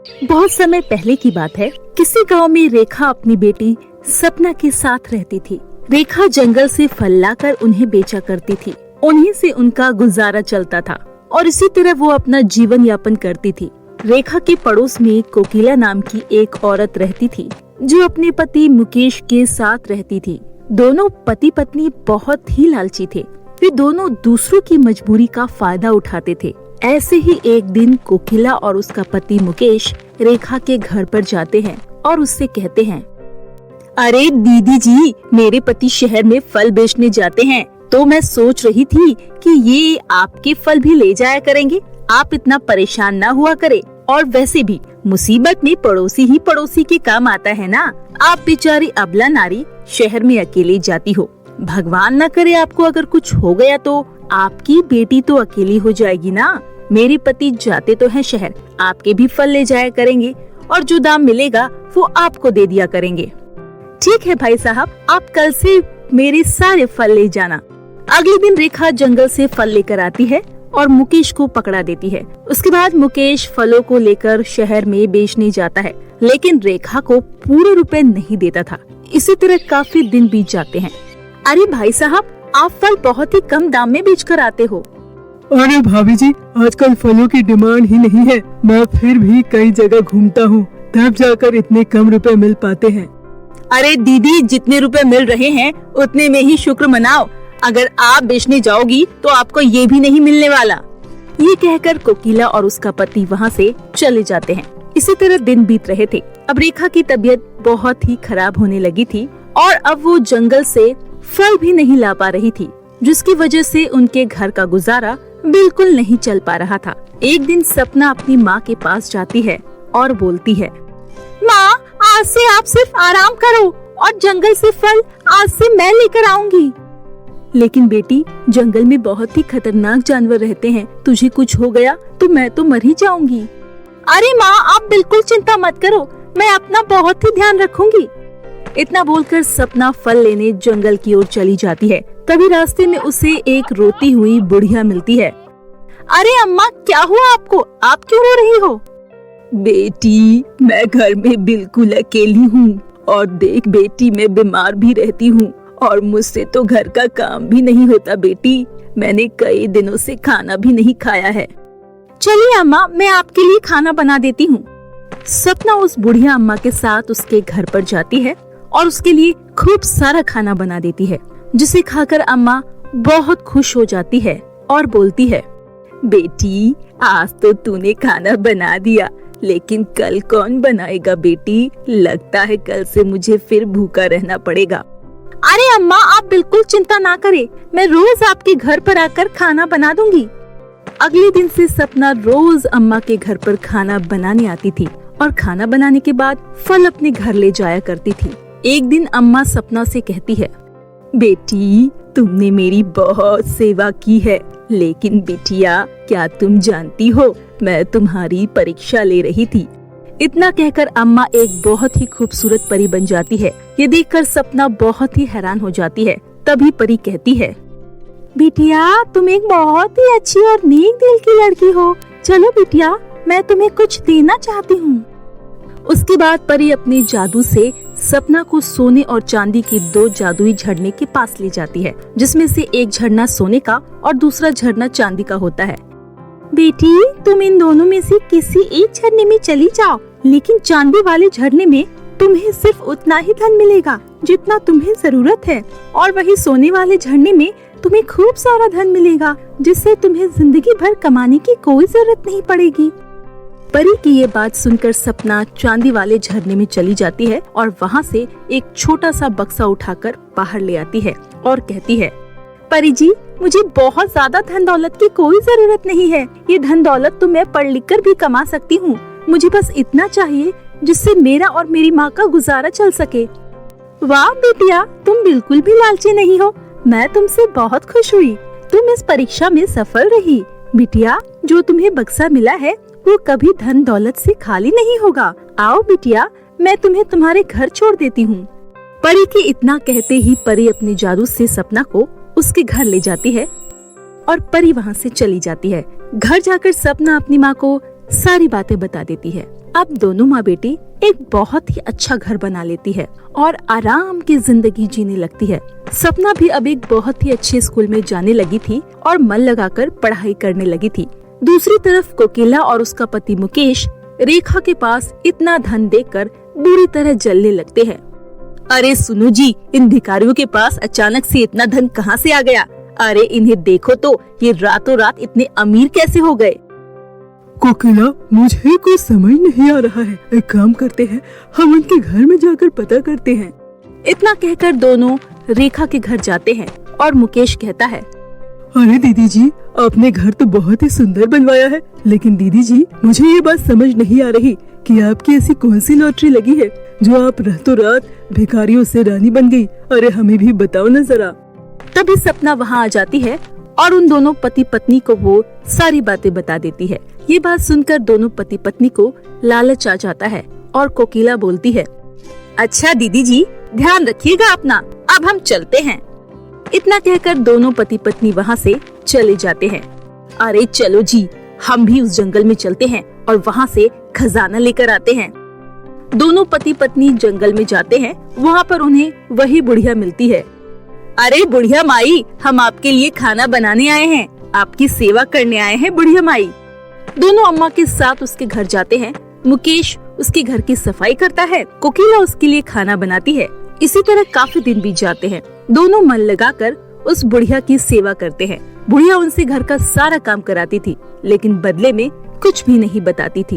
बहुत समय पहले की बात है। किसी गांव में रेखा अपनी बेटी सपना के साथ रहती थी। रेखा जंगल से फल लाकर उन्हें बेचा करती थी। उन्हीं से उनका गुजारा चलता था और इसी तरह वो अपना जीवन यापन करती थी। रेखा के पड़ोस में कोकिला नाम की एक औरत रहती थी जो अपने पति मुकेश के साथ रहती थी। दोनों पति पत्नी बहुत ही लालची थे। वे दोनों दूसरों की मजबूरी का फायदा उठाते थे। ऐसे ही एक दिन कोकिला और उसका पति मुकेश रेखा के घर पर जाते हैं और उससे कहते हैं, अरे दीदी जी, मेरे पति शहर में फल बेचने जाते हैं, तो मैं सोच रही थी कि ये आपके फल भी ले जाया करेंगे। आप इतना परेशान ना हुआ करे। और वैसे भी मुसीबत में पड़ोसी ही पड़ोसी के काम आता है ना। आप बेचारी अबला नारी शहर में अकेली जाती हो। भगवान न करे आपको अगर कुछ हो गया तो आपकी बेटी तो अकेली हो जाएगी ना। मेरे पति जाते तो हैं शहर, आपके भी फल ले जाया करेंगे और जो दाम मिलेगा वो आपको दे दिया करेंगे। ठीक है भाई साहब, आप कल से मेरे सारे फल ले जाना। अगले दिन रेखा जंगल से फल लेकर आती है और मुकेश को पकड़ा देती है। उसके बाद मुकेश फलों को लेकर शहर में बेचने जाता है, लेकिन रेखा को पूरे रुपए नहीं देता था। इसी तरह काफी दिन बीत जाते हैं। अरे भाई साहब, आप फल बहुत ही कम दाम में बेच कर आते हो। अरे भाभी जी, आजकल फलों की डिमांड ही नहीं है। मैं फिर भी कई जगह घूमता हूँ, तब जाकर इतने कम रुपए मिल पाते हैं। अरे दीदी, जितने रुपए मिल रहे हैं उतने में ही शुक्र मनाओ। अगर आप बेचने जाओगी तो आपको ये भी नहीं मिलने वाला। ये कहकर कोकिला और उसका पति वहाँ से चले जाते हैं। इसी तरह दिन बीत रहे थे। अब रेखा की तबीयत बहुत ही खराब होने लगी थी और अब वो जंगल से फल भी नहीं ला पा रही थी, जिसकी वजह से उनके घर का गुजारा बिल्कुल नहीं चल पा रहा था। एक दिन सपना अपनी माँ के पास जाती है और बोलती है, माँ, आज से आप सिर्फ आराम करो और जंगल से फल आज से मैं लेकर आऊंगी। लेकिन बेटी, जंगल में बहुत ही खतरनाक जानवर रहते हैं, तुझे कुछ हो गया तो मैं तो मर ही जाऊंगी। अरे माँ, आप बिल्कुल चिंता मत करो, मैं अपना बहुत ही ध्यान रखूंगी। इतना बोलकर सपना फल लेने जंगल की ओर चली जाती है। तभी रास्ते में उसे एक रोती हुई बुढ़िया मिलती है। अरे अम्मा, क्या हुआ आपको? आप क्यों रो रही हो? बेटी, मैं घर में बिल्कुल अकेली हूँ और देख बेटी, मैं बीमार भी रहती हूँ और मुझसे तो घर का काम भी नहीं होता बेटी। मैंने कई दिनों से खाना भी नहीं खाया है। चलिए अम्मा, मैं आपके लिए खाना बना देती हूँ। सपना उस बुढ़िया अम्मा के साथ उसके घर पर जाती है और उसके लिए खूब सारा खाना बना देती है, जिसे खाकर अम्मा बहुत खुश हो जाती है और बोलती है, बेटी, आज तो तूने खाना बना दिया, लेकिन कल कौन बनाएगा बेटी? लगता है कल से मुझे फिर भूखा रहना पड़ेगा। अरे अम्मा, आप बिल्कुल चिंता ना करें, मैं रोज आपके घर पर आकर खाना बना दूंगी। अगले दिन से सपना रोज अम्मा के घर पर खाना बनाने आती थी और खाना बनाने के बाद फल अपने घर ले जाया करती थी। एक दिन अम्मा सपना से कहती है, बेटी, तुमने मेरी बहुत सेवा की है, लेकिन बिटिया, क्या तुम जानती हो, मैं तुम्हारी परीक्षा ले रही थी। इतना कहकर अम्मा एक बहुत ही खूबसूरत परी बन जाती है। ये देखकर सपना बहुत ही हैरान हो जाती है। तभी परी कहती है, बिटिया, तुम एक बहुत ही अच्छी और नेक दिल की लड़की हो। चलो बिटिया, मैं तुम्हें कुछ देना चाहती हूँ। उसके बाद परी अपने जादू से सपना को सोने और चांदी की 2 जादुई झरने के पास ले जाती है, जिसमें से एक झरना सोने का और दूसरा झरना चांदी का होता है। बेटी, तुम इन दोनों में से किसी एक झरने में चली जाओ, लेकिन चांदी वाले झरने में तुम्हें सिर्फ उतना ही धन मिलेगा जितना तुम्हें जरूरत है, और वही सोने वाले झरने में तुम्हें खूब सारा धन मिलेगा, जिससे तुम्हें जिंदगी भर कमाने की कोई जरूरत नहीं पड़ेगी। परी की ये बात सुनकर सपना चांदी वाले झरने में चली जाती है और वहाँ से एक छोटा सा बक्सा उठाकर बाहर ले आती है और कहती है, परी जी, मुझे बहुत ज्यादा धन दौलत की कोई जरूरत नहीं है। ये धन दौलत तो मैं पढ़ लिख कर भी कमा सकती हूँ। मुझे बस इतना चाहिए जिससे मेरा और मेरी माँ का गुजारा चल सके। वाह बेटिया, तुम बिल्कुल भी लालची नहीं हो। मैं तुमसे बहुत खुश हुई। तुम इस परीक्षा में सफल रही। बिटिया, जो तुम्हें बक्सा मिला है वो कभी धन दौलत से खाली नहीं होगा। आओ बिटिया, मैं तुम्हें तुम्हारे घर छोड़ देती हूँ। परी के इतना कहते ही परी अपने जादू से सपना को उसके घर ले जाती है और परी वहाँ से चली जाती है। घर जाकर सपना अपनी माँ को सारी बातें बता देती है। अब दोनों माँ बेटी एक बहुत ही अच्छा घर बना लेती है और आराम की जिंदगी जीने लगती है। सपना भी अब एक बहुत ही अच्छे स्कूल में जाने लगी थी और मन लगाकर पढ़ाई करने लगी थी। दूसरी तरफ कोकिला और उसका पति मुकेश रेखा के पास इतना धन देखकर बुरी तरह जलने लगते हैं। अरे सुनो जी, इन भिखारियों के पास अचानक से इतना धन कहाँ से आ गया? अरे इन्हें देखो तो, ये रातों रात इतने अमीर कैसे हो गए? कोकिला, मुझे कुछ समझ नहीं आ रहा है। एक काम करते हैं, हम उनके घर में जाकर पता करते हैं। इतना कहकर दोनों रेखा के घर जाते हैं और मुकेश कहता है, अरे दीदी जी, आपने घर तो बहुत ही सुंदर बनवाया है, लेकिन दीदी जी मुझे ये बात समझ नहीं आ रही कि आपकी ऐसी कौन सी लॉटरी लगी है जो आप रातों रात भिखारियों से रानी बन गई। अरे हमें भी बताओ न जरा। तभी सपना वहाँ आ जाती है और उन दोनों पति पत्नी को वो सारी बातें बता देती है। ये बात सुनकर दोनों पति पत्नी को लालच आ जाता है और कोकिला बोलती है, अच्छा दीदी जी, ध्यान रखिएगा अपना, अब हम चलते हैं। इतना कहकर दोनों पति पत्नी वहाँ से चले जाते हैं। अरे चलो जी, हम भी उस जंगल में चलते हैं और वहाँ से खजाना लेकर आते हैं। दोनों पति पत्नी जंगल में जाते हैं। वहाँ पर उन्हें वही बुढ़िया मिलती है। अरे बुढ़िया माई, हम आपके लिए खाना बनाने आए हैं, आपकी सेवा करने आए हैं बुढ़िया माई। दोनों अम्मा के साथ उसके घर जाते हैं। मुकेश उसके घर की सफाई करता है, कोकिला उसके लिए खाना बनाती है। इसी तरह काफी दिन बीत जाते हैं। दोनों मन लगाकर उस बुढ़िया की सेवा करते हैं। बुढ़िया उनसे घर का सारा काम कराती थी, लेकिन बदले में कुछ भी नहीं बताती थी।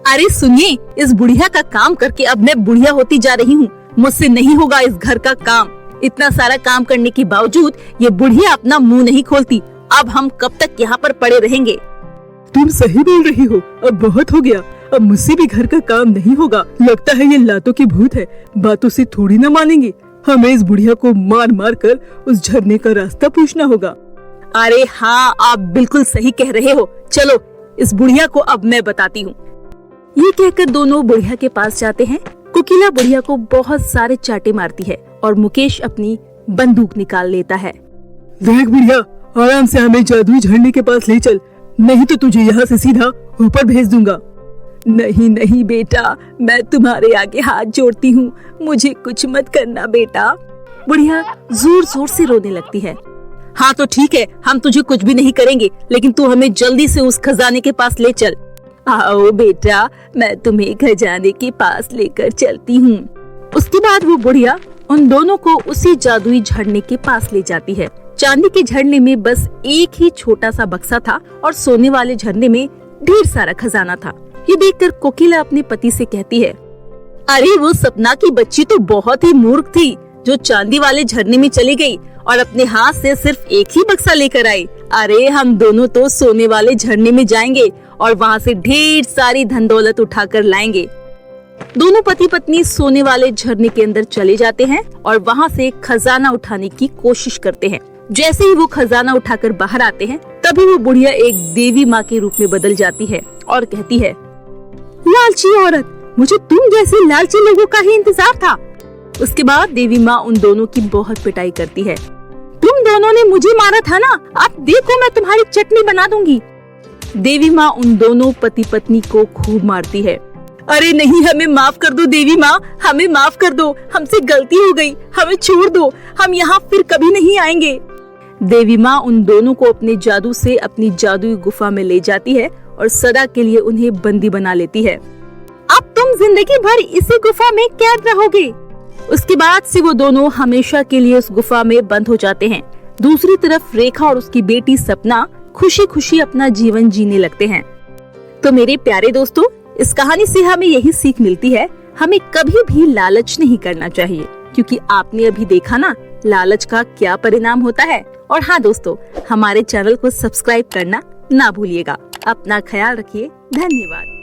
अरे सुनिए, इस बुढ़िया का काम करके अब मैं बुढ़िया होती जा रही हूँ। मुझसे नहीं होगा इस घर का काम। इतना सारा काम करने के बावजूद ये बुढ़िया अपना मुंह नहीं खोलती। अब हम कब तक यहाँ पर पड़े रहेंगे? तुम सही बोल रही हो, अब बहुत हो गया। अब मुझसे भी घर का काम नहीं होगा। लगता है ये लातों की भूत है, बातों से थोड़ी न मानेंगे। हमें इस बुढ़िया को मार मार कर उस झरने का रास्ता पूछना होगा। अरे हाँ, आप बिल्कुल सही कह रहे हो। चलो इस बुढ़िया को अब मैं बताती हूँ। ये कहकर दोनों बुढ़िया के पास जाते हैं। कोकिला बुढ़िया को बहुत सारे चाटे मारती है और मुकेश अपनी बंदूक निकाल लेता है। देख बुढ़िया, आराम से हमें जादुई झरने के पास ले चल, नहीं तो तुझे यहाँ से सीधा ऊपर भेज दूंगा। नहीं नहीं बेटा, मैं तुम्हारे आगे हाथ जोड़ती हूँ, मुझे कुछ मत करना बेटा। बुढ़िया जोर जोर से रोने लगती है। हाँ तो ठीक है, हम तुझे कुछ भी नहीं करेंगे, लेकिन तू हमें जल्दी से उस खजाने के पास ले चल। आओ बेटा, मैं तुम्हें खजाने के पास लेकर चलती हूँ। उसके बाद वो बुढ़िया उन दोनों को उसी जादुई झरने के पास ले जाती है। चांदी के झरने में बस एक ही छोटा सा बक्सा था और सोने वाले झरने में ढेर सारा खजाना था। ये देखकर कोकिला अपने पति से कहती है, अरे वो सपना की बच्ची तो बहुत ही मूर्ख थी, जो चांदी वाले झरने में चली गई और अपने हाथ से सिर्फ एक ही बक्सा लेकर आई। अरे हम दोनों तो सोने वाले झरने में जाएंगे और वहाँ से ढेर सारी धन दौलत उठाकर लाएंगे। दोनों पति पत्नी सोने वाले झरने के अंदर चले जाते हैं और वहाँ से खजाना उठाने की कोशिश करते हैं। जैसे ही वो खजाना उठाकर बाहर आते हैं, तभी वो बुढ़िया एक देवी माँ के रूप में बदल जाती है और कहती है, लालची औरत, मुझे तुम जैसे लालची लोगों का ही इंतजार था। उसके बाद देवी माँ उन दोनों की बहुत पिटाई करती है। तुम दोनों ने मुझे मारा था ना, अब देखो मैं तुम्हारी चटनी बना दूंगी। देवी माँ उन दोनों पति पत्नी को खूब मारती है। अरे नहीं, हमें माफ कर दो देवी माँ, हमें माफ कर दो, हमसे गलती हो गई, हमें छोड़ दो, हम यहाँ फिर कभी नहीं आएंगे। देवी माँ उन दोनों को अपने जादू से अपनी जादुई गुफा में ले जाती है और सदा के लिए उन्हें बंदी बना लेती है। अब तुम जिंदगी भर इसी गुफा में कैद रहोगे। उसके बाद से वो दोनों हमेशा के लिए उस गुफा में बंद हो जाते हैं। दूसरी तरफ रेखा और उसकी बेटी सपना खुशी खुशी अपना जीवन जीने लगते हैं। तो मेरे प्यारे दोस्तों, इस कहानी से हमें यही सीख मिलती है, हमें कभी भी लालच नहीं करना चाहिए, क्योंकि आपने अभी देखा ना लालच का क्या परिणाम होता है। और हाँ दोस्तों, हमारे चैनल को सब्सक्राइब करना ना भूलिएगा। अपना ख्याल रखिए। धन्यवाद।